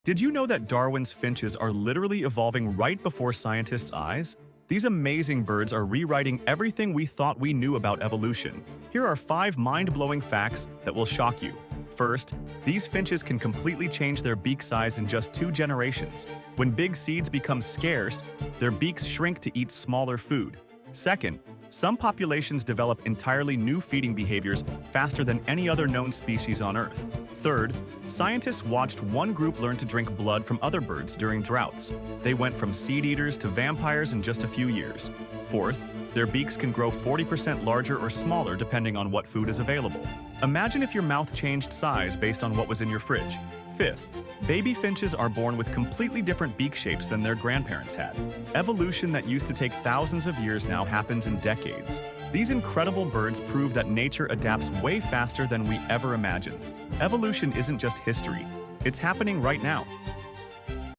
Did you know that Darwin's finches are literally evolving right before scientists' eyes? These amazing birds are rewriting everything we thought we knew about evolution. Here are 5 mind-blowing facts that will shock you. First, these finches can completely change their beak size in just 2 generations. When big seeds become scarce, their beaks shrink to eat smaller food. Second, some populations develop entirely new feeding behaviors faster than any other known species on Earth. Third, scientists watched one group learn to drink blood from other birds during droughts. They went from seed eaters to vampires in just a few years. Fourth, their beaks can grow 40% larger or smaller depending on what food is available. Imagine if your mouth changed size based on what was in your fridge. Fifth, baby finches are born with completely different beak shapes than their grandparents had. Evolution that used to take thousands of years now happens in decades. These incredible birds prove that nature adapts way faster than we ever imagined. Evolution isn't just history, it's happening right now.